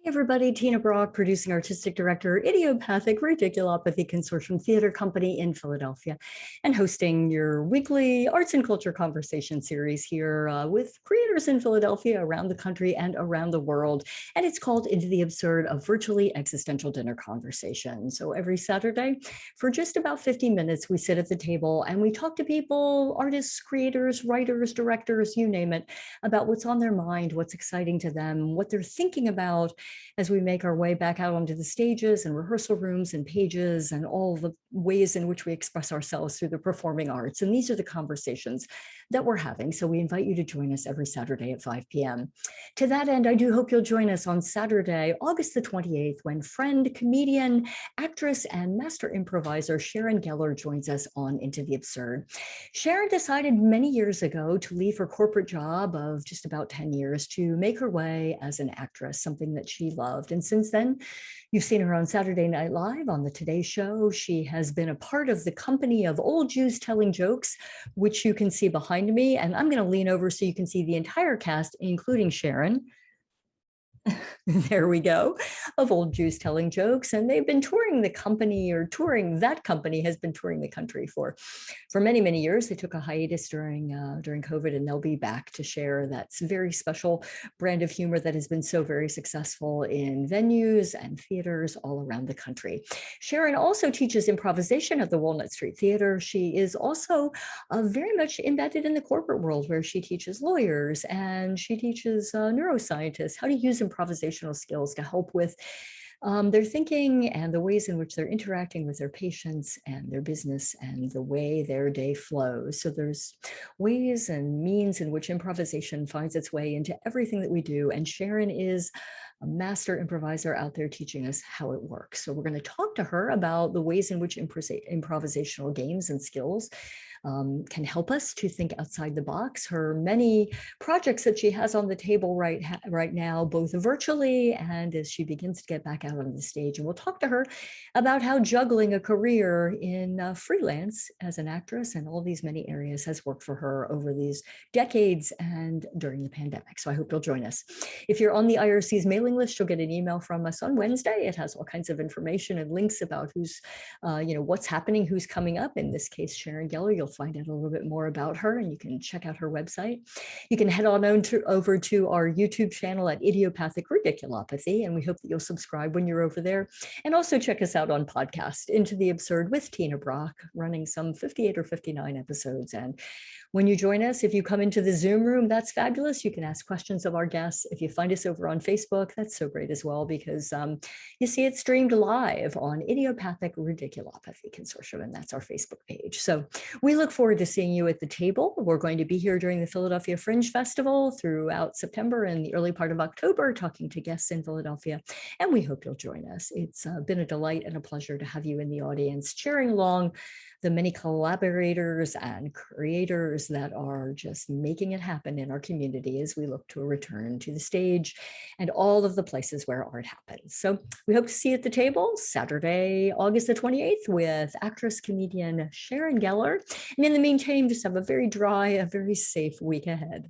Hey everybody, Tina Brock, producing artistic director, Idiopathic, Ridiculopathy Consortium Theater Company in Philadelphia, and hosting your weekly arts and culture conversation series here with creators in Philadelphia, around the country, and around the world. And it's called Into the Absurd, a virtually existential dinner conversation. So every Saturday, for just about 50 minutes, we sit at the table and we talk to people, artists, creators, writers, directors, you name it, about what's on their mind, what's exciting to them, what they're thinking about, as we make our way back out onto the stages and rehearsal rooms and pages and all the ways in which we express ourselves through the performing arts. And these are the conversations that we're having. So we invite you to join us every Saturday at 5 p.m. To that end, I do hope you'll join us on Saturday, August the 28th, when friend, comedian, actress, and master improviser Sharon Geller joins us on Into the Absurd. Sharon decided many years ago to leave her corporate job of just about 10 years to make her way as an actress, something that she loved. And since then, you've seen her on Saturday Night Live, on the Today Show. She has been a part of the company of Old Jews Telling Jokes, which you can see behind me. And I'm going to lean over so you can see the entire cast, including Sharon. There we go, of Old Jews Telling Jokes. And they've been touring the company, or touring, that company has been touring the country for many, many years. They took a hiatus during COVID, and they'll be back to share that very special brand of humor that has been so very successful in venues and theaters all around the country. Sharon also teaches improvisation at the Walnut Street Theater. She is also very much embedded in the corporate world, where she teaches lawyers and she teaches neuroscientists how to use improvisational skills to help with their thinking and the ways in which they're interacting with their patients and their business and the way their day flows. So there's ways and means in which improvisation finds its way into everything that we do. And Sharon is a master improviser out there teaching us how it works. So we're going to talk to her about the ways in which improvisational games and skills can help us to think outside the box. Her many projects that she has on the table right now, both virtually and as she begins to get back out on the stage. And we'll talk to her about how juggling a career in freelance as an actress and all these many areas has worked for her over these decades and during the pandemic. So I hope you'll join us. If you're on the IRC's mailing list, you'll get an email from us on Wednesday. It has all kinds of information and links about who's, what's happening, who's coming up. In this case, Sharon Geller. You'll find out a little bit more about her, and you can check out her website. You can head on over to our YouTube channel at Idiopathic Ridiculopathy, and we hope that you'll subscribe when you're over there. And also check us out on podcast, Into the Absurd with Tina Brock, running some 58 or 59 episodes. And when you join us, if you come into the Zoom room, that's fabulous. You can ask questions of our guests. If you find us over on Facebook, that's so great as well, because you see it streamed live on Idiopathic Ridiculopathy Consortium, and that's our Facebook page. So we look forward to seeing you at the table. We're going to be here during the Philadelphia Fringe Festival throughout September and the early part of October, talking to guests in Philadelphia, and we hope you'll join us. It's been a delight and a pleasure to have you in the audience, cheering along the many collaborators and creators that are just making it happen in our community as we look to a return to the stage and all of the places where art happens. So we hope to see you at the table Saturday, August the 28th, with actress, comedian Sharon Geller. And in the meantime, just have a very dry, a very safe week ahead.